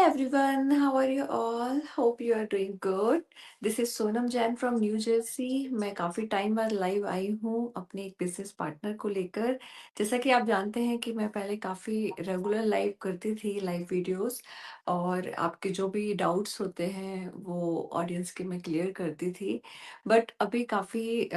everyone, how are you all? Hope you are doing good. This is Sonam Jain from new Jersey. मैं काफ़ी time बाद live आई हूँ अपने एक बिजनेस पार्टनर को लेकर। जैसा कि आप जानते हैं कि मैं पहले काफ़ी रेगुलर लाइव करती थी, लाइव वीडियोस, और आपके जो भी डाउट्स होते हैं वो ऑडियंस के मैं क्लियर करती थी। बट अभी काफ़ी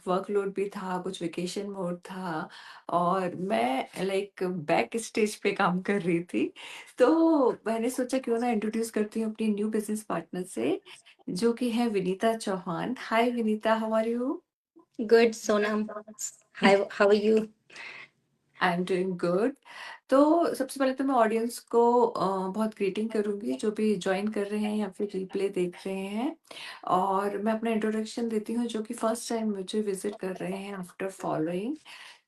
वर्कलोड भी था, कुछ वेकेशन मोड था, और मैं लाइक बैक स्टेज पे काम कर रही थी। तो मैंने सोचा क्यों ना इंट्रोड्यूस करती हूँ अपनी न्यू बिजनेस पार्टनर से, जो कि है Vinita Chauhan. Hi Vinita, how are you? Good, Sonam. Hi, how are you? I am doing good. तो सबसे पहले तो मैं ऑडियंस को बहुत ग्रीटिंग करूंगी, जो भी ज्वाइन कर रहे हैं या फिर रिप्ले देख रहे हैं। और मैं अपना इंट्रोडक्शन देती हूँ, जो कि फर्स्ट टाइम मुझे विजिट कर रहे हैं आफ्टर फॉलोइंग।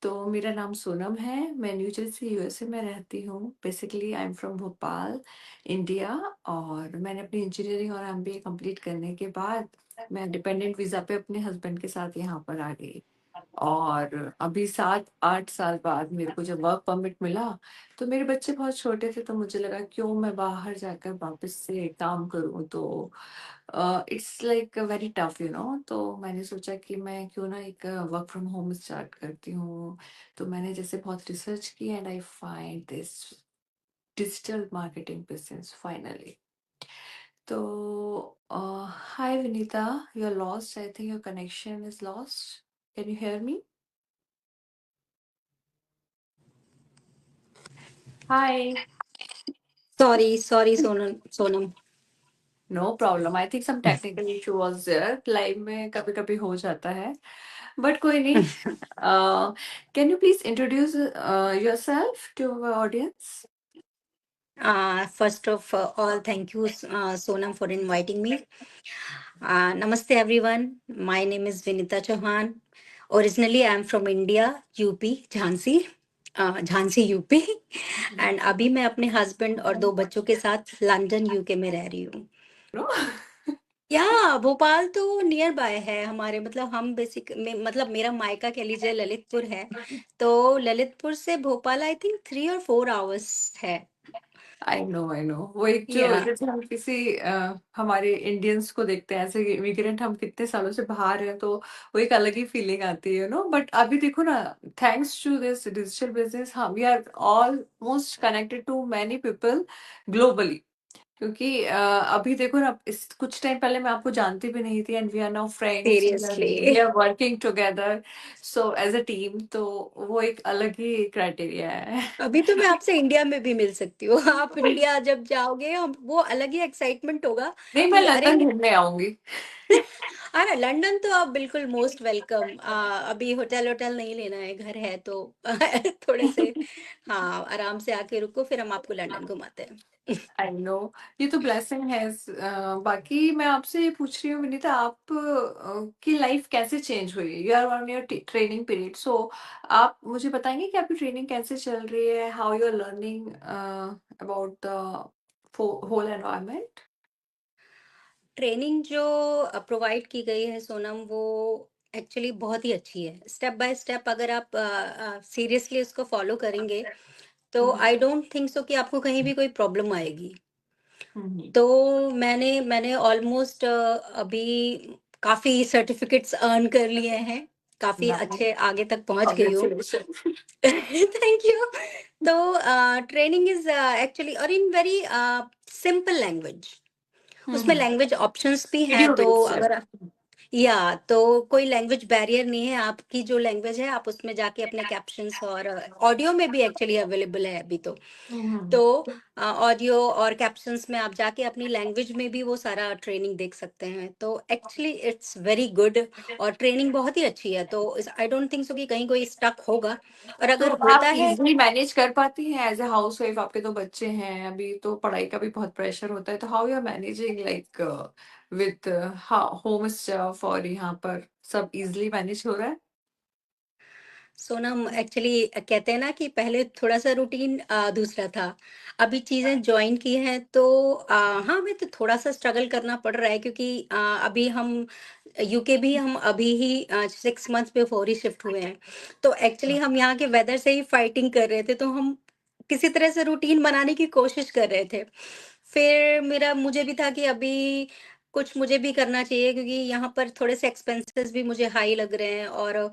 तो मेरा नाम सोनम है, मैं न्यू जर्सी यूएसए में रहती हूँ। Basically I am from Bhopal, India. और मैंने अपनी इंजीनियरिंग और एमबीए कंप्लीट करने के बाद मैं डिपेंडेंट वीज़ा पे अपने हस्बैंड के साथ यहाँ पर आ गई। और अभी 7-8 साल बाद मेरे को जब वर्क परमिट मिला, तो मेरे बच्चे बहुत छोटे थे, तो मुझे लगा क्यों मैं बाहर जाकर वापस से काम करूँ। तो इट्स लाइक वेरी टफ तो मैंने सोचा कि मैं क्यों ना एक वर्क फ्रॉम होम स्टार्ट करती हूँ। तो मैंने जैसे बहुत रिसर्च की and I find this digital marketing business finally. तो hi Vinita, you are lost, I think your connection is lost. Can you hear me? Hi. Sorry, Sonam. No problem, I think some technical issue was there. Live में कभी कभी हो जाता है, but कोई नहीं। Can you please introduce yourself to audience? First of all, thank you, Sonam, for inviting me. Namaste, everyone. My name is Vinita Chauhan. Originally, I'm from India, UP, Jhansi, Jhansi, UP. And अभी मैं अपने husband और दो बच्चों के साथ London, UK में रह रही हूँ। नो। या भोपाल तो नियर बाय है हमारे, मतलब हम मतलब मेरा मायका कह लीजिए ललितपुर है। तो ललितपुर से भोपाल आई थिंक 3 और 4 आवर्स है। आई नो वो एक जो या जैसे हम किसी हमारे इंडियंस को देखते हैं एज इमिग्रेंट, हम कितने सालों से बाहर हैं, तो वो एक अलग ही फीलिंग आती है बट अभी देखो ना, thanks to this digital business हम we are almost connected to many people globally. क्योंकि अभी देखो ना, इस कुछ टाइम पहले मैं आपको जानती भी नहीं थी, and we are now friends, we seriously are working together, so as a team. तो वो एक अलग ही क्राइटेरिया है। अभी तो मैं आपसे इंडिया में भी मिल सकती हूँ। आप इंडिया जब जाओगे हम वो अलग ही एक्साइटमेंट होगा नहीं, मैं कि अरे लंदन घूमने आऊंगी। अरे लंदन तो आप बिल्कुल मोस्ट वेलकम। अभी होटल होटल नहीं लेना है, घर है तो थोड़े से हाँ आराम से आके रुको, फिर हम आपको लंदन घुमाते हैं। आई नो, ये तो ब्लेसिंग है। बाकी मैं आपसे ये पूछ रही हूँ विनीता, आप की लाइफ कैसे चेंज हुई? You are on your training period, so आप मुझे बताएंगे कि आपकी ट्रेनिंग कैसे चल रही है, how you are learning about the whole environment? Training जो प्रोवाइड की गई है सोनम, वो एक्चुअली बहुत ही अच्छी है। स्टेप बाय स्टेप अगर आप सीरियसली उसको फॉलो करेंगे तो आई डोंट थिंक सो कि आपको कहीं भी कोई प्रॉब्लम आएगी। तो मैंने ऑलमोस्ट अभी काफी सर्टिफिकेट्स अर्न कर लिए हैं, काफी अच्छे आगे तक पहुंच गई हूँ। कांग्रेचुलेशन। Thank you. तो ट्रेनिंग इज एक्चुअली और इन वेरी सिंपल लैंग्वेज। उसमें लैंग्वेज ऑप्शंस भी हैं, वीडियो तो बेस्ड है। अगर या तो कोई लैंग्वेज बैरियर नहीं है, आपकी जो लैंग्वेज है आप उसमें जाके अपने कैप्शंस और ऑडियो में भी एक्चुअली अवेलेबल है अभी तो ऑडियो और कैप्शंस में आप जाके अपनी लैंग्वेज में भी वो सारा ट्रेनिंग देख सकते हैं। तो एक्चुअली इट्स वेरी गुड और ट्रेनिंग बहुत ही अच्छी है। तो आई डोंट थिंक सो कि कहीं कोई स्टक होगा, और तो अगर आप होता है इजीली मैनेज कर पाती हैं एज ए हाउस वाइफ? आपके तो बच्चे हैं, अभी तो पढ़ाई का भी बहुत प्रेशर होता है, तो how you are managing like with home stuff, और यहाँ पर सब इजीली मैनेज हो रहा है? सोनम, एक्चुअली कहते हैं ना कि पहले थोड़ा सा रूटीन दूसरा था। अभी चीजें ज्वाइन की हैं तो हाँ हमें तो थोड़ा सा स्ट्रगल करना पड़ रहा है, क्योंकि अभी हम यूके भी हम अभी ही 6 मंथ्स बिफोर ही शिफ्ट हुए हैं। तो एक्चुअली हम यहाँ के वेदर से ही फाइटिंग कर रहे थे, तो हम किसी तरह से रूटीन बनाने की कोशिश कर रहे थे। फिर मेरा मुझे भी था कि अभी कुछ मुझे भी करना चाहिए, क्योंकि यहाँ पर थोड़े से एक्सपेंसेस भी मुझे हाई लग रहे हैं, और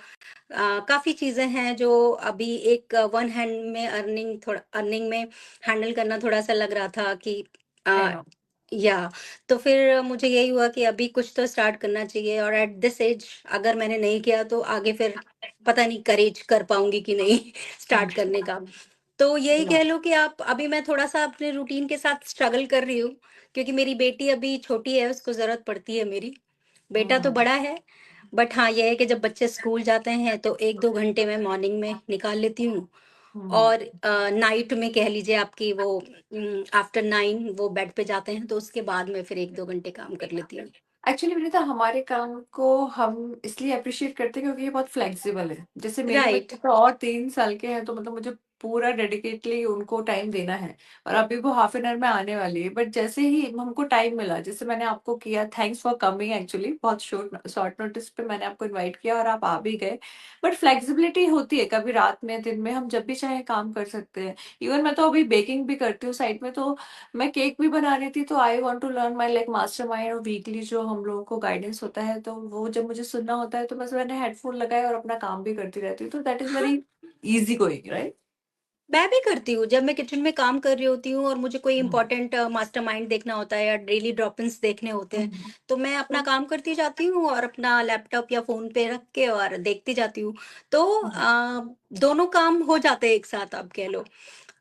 काफ़ी चीज़ें हैं जो अभी एक वन हैंड में अर्निंग में हैंडल करना थोड़ा-सा लग रहा था कि आई अ, नो। या तो फिर मुझे यही हुआ कि अभी कुछ तो स्टार्ट करना चाहिए, और एट दिस एज अगर मैंने नहीं किया तो आगे फिर पता नहीं करेज कर पाऊँगी कि नहीं स्टार्ट करने का। तो यही या। कह लो कि आप अभी मैं थोड़ा-सा अपने रूटीन के साथ स्ट्रगल कर रही हूँ, क्योंकि मेरी बेटी अभी छोटी है, उसको ज़रूरत पड़ती है मेरी। बेटा तो हम्म। बड़ा है, बट हाँ, ये है कि जब बच्चे स्कूल जाते हैं तो 1-2 घंटे मैं मॉर्निंग में निकाल लेती हूँ, हम्म। और नाइट में कह लीजिए आपकी वो आफ्टर 9 वो बेड पे जाते हैं, तो उसके बाद में फिर 1-2 घंटे काम कर लेती हूँ। एक्चुअली विनीता, हमारे काम को हम इसलिए अप्रिशिएट करते हैं क्योंकि ये बहुत फ्लेक्सिबल है। जैसे मेरे राइट। बच्चे तो और 3 साल के हैं, तो मतलब मुझे पूरा डेडिकेटली उनको टाइम देना है। और अभी वो हाफ एन आवर में आने वाली है, बट जैसे ही हमको टाइम मिला, जैसे मैंने आपको किया, थैंक्स फॉर कमिंग, एक्चुअली बहुत शॉर्ट नोटिस पे मैंने आपको इनवाइट किया और आप आ भी गए। बट फ्लेक्सिबिलिटी होती है, कभी रात में, दिन में, हम जब भी चाहे काम कर सकते हैं। इवन मैं तो अभी बेकिंग भी करती हूँ साइड में, तो मैं केक भी बना रही थी, तो I want to learn my like mastermind, और वीकली जो हम लोगों को गाइडेंस होता है, तो वो जब मुझे सुनना होता है तो बस मैंने हेडफोन लगाए और अपना काम भी करती रहती हूँ, तो दैट इज हाँ, वेरी इजी गोइंग, राइट। मैं भी करती हूँ। जब मैं किचन में काम कर रही होती हूँ और मुझे कोई हम्म। इम्पोर्टेंट मास्टरमाइंड देखना होता है या डेली ड्रॉप-इन्स देखने होते हैं, हम्म। तो मैं अपना काम करती जाती हूँ और अपना लैपटॉप या फ़ोन पे रख के और देखती जाती हूँ। तो हम्म। दोनों काम हो जाते हैं एक साथ, आप कह लो।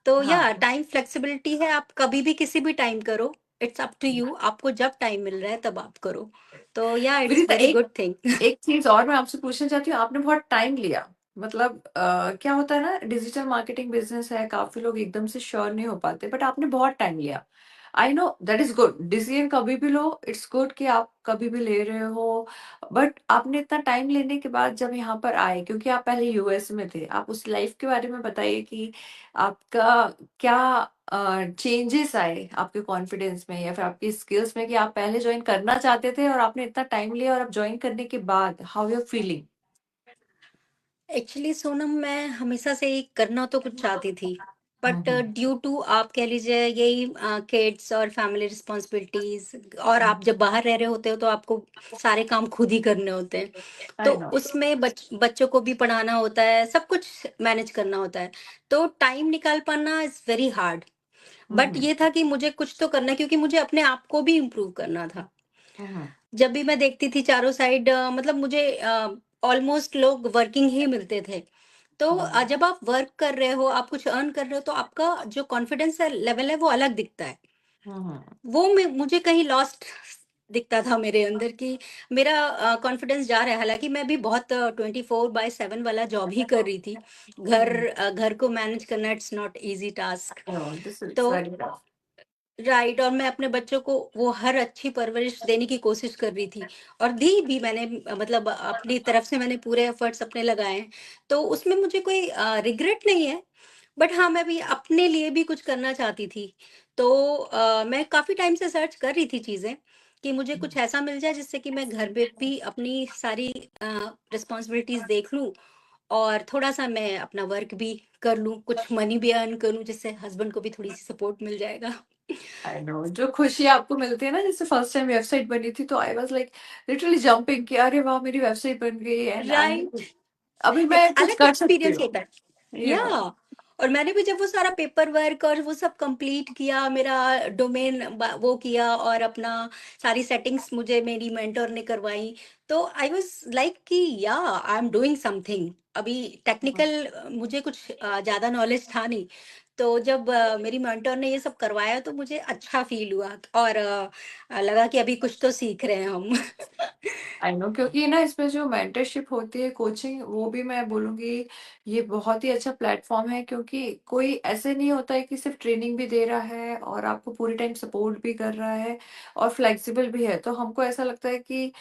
तो या हाँ। टाइम फ्लेक्सिबिलिटी है, आप कभी भी किसी भी टाइम करो, इट्स अप टू यू, आपको जब टाइम मिल रहा है तब आप करो। तो या इट्स विनीता, वेरी एक गुड थिंग। एक चीज और मैं आपसे पूछना चाहती हूँ। आपने बहुत टाइम लिया, मतलब क्या होता है ना, डिजिटल मार्केटिंग बिजनेस है, काफी लोग एकदम से श्योर नहीं हो पाते, बट आपने बहुत टाइम लिया। I know that is good, decision कभी भी लो, इट्स गुड कि आप कभी भी ले रहे हो। बट आपने इतना टाइम लेने के बाद जब यहाँ पर आए, क्योंकि आप पहले यूएस में थे, आप उस लाइफ के बारे में बताइए कि आपका क्या चेंजेस आए आपके कॉन्फिडेंस में या फिर आपकी स्किल्स में, कि आप पहले ज्वाइन करना चाहते थे और आपने इतना टाइम लिया, और अब ज्वाइन करने के बाद how you feeling. Actually Sonam, मैं हमेशा से ही करना तो कुछ चाहती थी, बट हम्म। ड्यू टू आप कह लीजिए यही किड्स और फैमिली रिस्पॉन्सिबिलिटीज, और आप जब बाहर रह रहे होते हो तो आपको सारे काम खुद ही करने होते हैं। तो आई नो। उसमें बच्चों को भी पढ़ाना होता है, सब कुछ मैनेज करना होता है, तो टाइम निकाल पाना इज वेरी हार्ड। बट हम्म। ये था कि मुझे कुछ तो करना है, क्योंकि मुझे अपने आप को भी इम्प्रूव करना था। हम्म। जब भी मैं देखती थी चारों साइड, मतलब मुझे ऑलमोस्ट लोग वर्किंग ही मिलते थे। तो हम्म। जब आप वर्क कर रहे हो, आप कुछ अर्न कर रहे हो, तो आपका जो कॉन्फिडेंस है लेवल है वो अलग दिखता है। हम्म। वो मुझे कहीं लॉस्ट दिखता था मेरे अंदर, कि मेरा कॉन्फिडेंस जा रहा है। हालांकि मैं भी बहुत 24/7 वाला जॉब ही कर रही थी। घर को मैनेज करना it's not easy task. This is तो वेरी टफ। राइट, और मैं अपने बच्चों को वो हर अच्छी परवरिश देने की कोशिश कर रही थी, और दी भी मैंने, मतलब अपनी तरफ से मैंने पूरे एफर्ट्स अपने लगाए हैं। तो उसमें मुझे कोई रिग्रेट नहीं है, बट हाँ, मैं भी अपने लिए भी कुछ करना चाहती थी। तो मैं काफ़ी टाइम से सर्च कर रही थी चीज़ें, कि मुझे कुछ ऐसा मिल जाए जिससे कि मैं घर पे भी अपनी सारी रिस्पॉन्सिबिलिटीज़ देख लूँ, और थोड़ा-सा मैं अपना वर्क भी कर लूँ, कुछ मनी भी अर्न करूँ, जिससे हस्बैंड को भी थोड़ी-सी सपोर्ट मिल जाएगा। आई नो, जो खुशी आपको मिलती है ना, जैसे फर्स्ट टाइम वेबसाइट बनी थी, तो I was like literally jumping कि अरे वाह, मेरी वेबसाइट बन गई एंड आई राइट। अभी एक मैं कुछ अलग कर सकती एक्सपीरियंस हूँ। होता है। या या। और मैंने भी जब वो सारा पेपर वर्क और वो सब कंप्लीट किया, मेरा डोमेन वो किया, और अपना सारी सेटिंग्स मुझे मेरी मेंटर ने करवाई, तो आई वाज लाइक कि या आई एम डूइंग समथिंग। अभी टेक्निकल मुझे कुछ ज्यादा नॉलेज था नहीं, तो जब मेरी मेंटर ने ये सब करवाया तो मुझे अच्छा फील हुआ, और लगा कि अभी कुछ तो सीख रहे हैं हम। आई नो, क्योंकि ना इसमें जो मेंटरशिप होती है, कोचिंग, वो भी मैं बोलूंगी ये बहुत ही अच्छा प्लेटफॉर्म है, क्योंकि कोई ऐसे नहीं होता है कि सिर्फ ट्रेनिंग भी दे रहा है और आपको पूरी टाइम सपोर्ट भी कर रहा है और फ्लेक्सिबल भी है। तो हमको ऐसा लगता है कि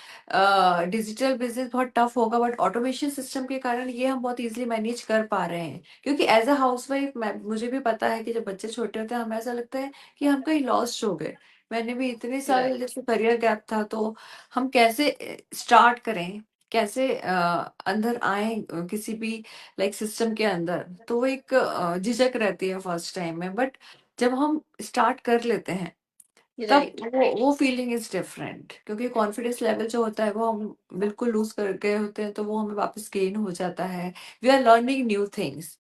डिजिटल बिजनेस बहुत टफ होगा, बट ऑटोमेशन सिस्टम के कारण ये हम बहुत इजीली मैनेज कर पा रहे हैं। क्योंकि एज अ हाउसवाइफ मुझे भी पता है कि जब बच्चे छोटे होते हैं, हमें ऐसा लगता है कि हम कहीं लॉस्ट हो गए। मैंने भी इतने साल, राइट। जैसे करियर गैप था, तो हम कैसे स्टार्ट करें, कैसे अंदर आए किसी भी लाइक सिस्टम के अंदर, तो वो एक झिझक रहती है फर्स्ट टाइम में, बट जब हम स्टार्ट कर लेते हैं तब राइट, वो फीलिंग इज डिफरेंट, क्योंकि कॉन्फिडेंस लेवल जो होता है वो हम बिल्कुल लूज कर गए होते हैं, तो वो हमें वापस गेन हो जाता है। We are learning new things.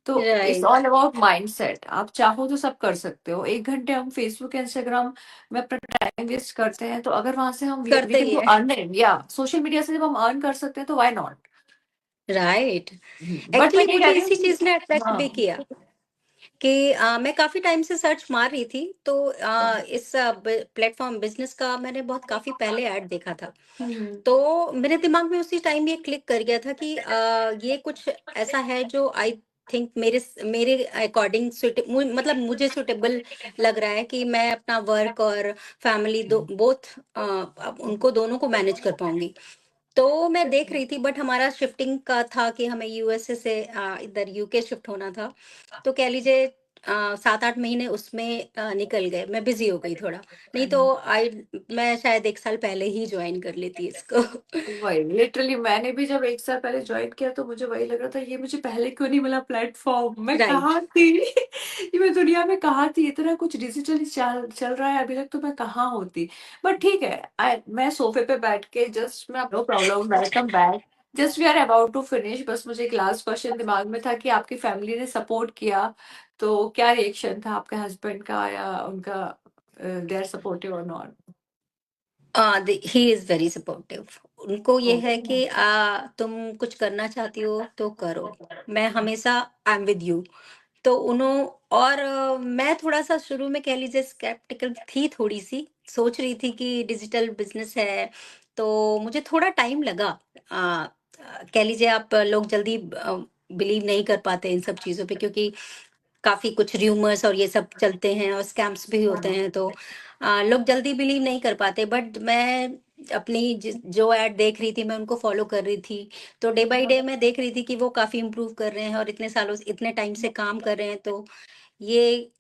तो it's right. All about mindset. आप चाहो तो सब कर सकते हो। 1 घंटे हम फेसबुक इंस्टाग्राम में अपना टाइम वेस्ट करते हैं, तो अगर वहां से हम वी करते कैन ही डू है। अर्निंग, या सोशल मीडिया से जब हम अर्न कर सकते हैं तो व्हाई नॉट। राइट। बट मैं एक्चुअली ये कह मुझे रही इसी हूँ चीज ने कि अट्रैक्ट भी हाँ। किया कि मैं काफी टाइम से सर्च मार रही थी, तो इस प्लेटफॉर्म बिजनेस का मैंने बहुत काफी पहले ऐड देखा था। हम्म, तो मेरे दिमाग में उसी टाइम ये क्लिक कर गया था कि ये कुछ ऐसा है जो आई थिंक मेरे अकॉर्डिंग मतलब मुझे सुटेबल लग रहा है कि मैं अपना वर्क और फैमिली दो बोथ उनको दोनों को मैनेज कर पाऊंगी। तो मैं देख रही थी, बट हमारा शिफ्टिंग का था कि हमें यूएसए से इधर यूके शिफ्ट होना था। तो कह लीजिए 7-8 महीने उसमें निकल गए, मैं बिजी हो गई थोड़ा। नहीं तो आई मैं शायद 1 साल पहले ही ज्वाइन कर लेती इसको। वही लिटरली मैंने भी जब 1 साल पहले ज्वाइन किया तो मुझे वही लग रहा था, ये मुझे पहले क्यों नहीं मिला प्लेटफॉर्म, मैं राइट। कहाँ थी। ये मैं दुनिया में कहाँ थी, इतना कुछ डिजिटली चल चल रहा है अभी तक, तो मैं कहाँ होती। बट ठीक है, मैं सोफे पे बैठ के जस्ट, मैं no problem, welcome back. Just we are about to finish. बस मुझे एक लास्ट क्वेश्चन दिमाग में था कि आपकी फैमिली ने सपोर्ट किया, तो क्या रिएक्शन था आपके हस्बैंड का या उनका, दे आर सपोर्टिव और not? He is very supportive. उनको ये है कि तुम कुछ करना चाहती हो तो करो, मैं हमेशा आई एम विद यू। तो उन्हों और मैं थोड़ा सा शुरू में कह लीजिए स्केप्टिकल थी, थोड़ी सी सोच रही थी कि डिजिटल बिजनेस है, तो मुझे थोड़ा टाइम लगा। कह लीजिए आप लोग जल्दी बिलीव नहीं कर पाते इन सब चीज़ों पे, क्योंकि काफ़ी कुछ र्यूमर्स और ये सब चलते हैं और स्कैम्स भी होते हैं, तो लोग जल्दी बिलीव नहीं कर पाते। बट मैं अपनी जो ऐड देख रही थी मैं उनको फॉलो कर रही थी। तो डे बाय डे मैं देख रही थी कि वो काफ़ी इम्प्रूव कर रहे हैं और इतने सालों से इतने टाइम से काम कर रहे हैं, तो ये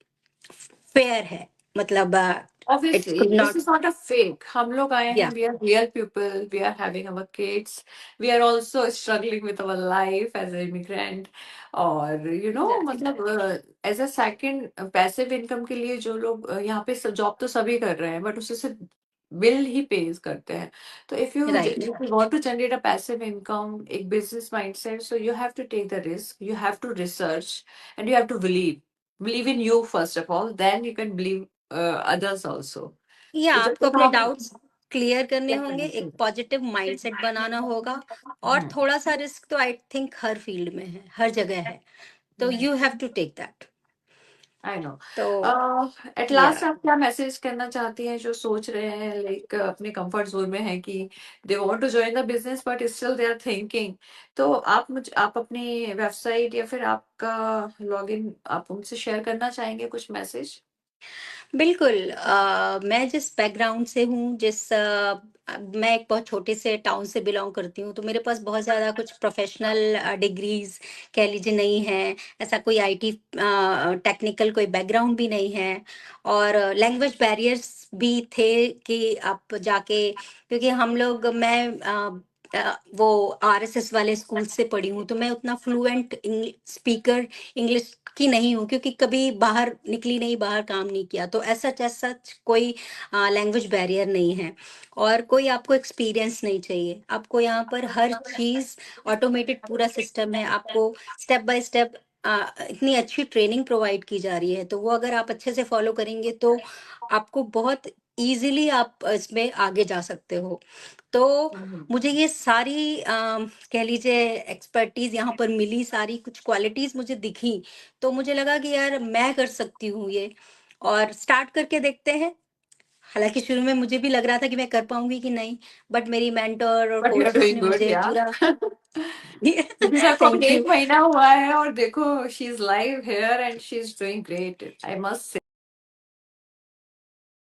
फेयर है, मतलब it's Obviously, could this not. is not a fake. हम लोग आए हैं, या we are real people, we are having our kids, we are also struggling with our life as an immigrant, और राइट। मतलब as a second passive income के लिए जो लोग यहाँ पे जॉब तो सभी कर रहे हैं, बट उससे सिर्फ बिल ही पेज करते हैं। तो if you right. Want to generate a passive income, एक business mindset, so you have to take the risk, you have to research, and you have to believe in you first of all, then you can believe others also. या तो जब आपको तक अपने हम doubts clear करने होंगे, एक पॉजिटिव माइंडसेट बनाना होगा, और थोड़ा सा रिस्क तो आई थिंक हर फील्ड में है, हर जगह है, तो you have to take that. I know. तो एट या लास्ट आप क्या मैसेज करना चाहती हैं जो सोच रहे हैं, लाइक अपने कंफर्ट जोन में है कि they want to join the business but still they are thinking, तो आप अपनी वेबसाइट या फिर आपका लॉगिन आप उनसे शेयर करना चाहेंगे कुछ मैसेज? बिल्कुल। मैं जिस बैकग्राउंड से हूँ, मैं एक बहुत छोटे से टाउन से बिलोंग करती हूँ, तो मेरे पास बहुत ज़्यादा कुछ प्रोफेशनल डिग्रीज कह लीजिए नहीं है। ऐसा कोई आईटी टेक्निकल कोई बैकग्राउंड भी नहीं है, और लैंग्वेज बैरियर्स भी थे कि आप जाके, क्योंकि हम लोग वो आरएसएस वाले स्कूल से पढ़ी हूँ, तो मैं उतना फ्लुएंट स्पीकर इंग्लिश की नहीं हूँ, क्योंकि कभी बाहर निकली नहीं, बाहर काम नहीं किया। तो ऐसा जैसा कोई लैंग्वेज बैरियर नहीं है, और कोई आपको एक्सपीरियंस नहीं चाहिए। आपको यहाँ पर हर चीज़ ऑटोमेटेड पूरा सिस्टम है, आपको स्टेप बाय स्टेप इतनी अच्छी ट्रेनिंग प्रोवाइड की जा रही है, तो वो अगर आप अच्छे से फॉलो करेंगे तो आपको बहुत इजीली आप इसमें आगे जा सकते हो। तो मुझे ये सारी कह लीजिए एक्सपर्टीज यहाँ पर मिली, सारी कुछ क्वालिटीज मुझे दिखी, तो मुझे लगा कि यार मैं कर सकती हूँ ये, और स्टार्ट करके देखते हैं। हालांकि शुरू में मुझे भी लग रहा था कि मैं कर पाऊंगी कि नहीं, बट मेरी मेंटर और but you are coaches doing ने गुड, मुझे या। पूरा क्योंकि सर को अभी थैंक एक यू। महीना हुआ है और देखो she is live here and she is doing great, I must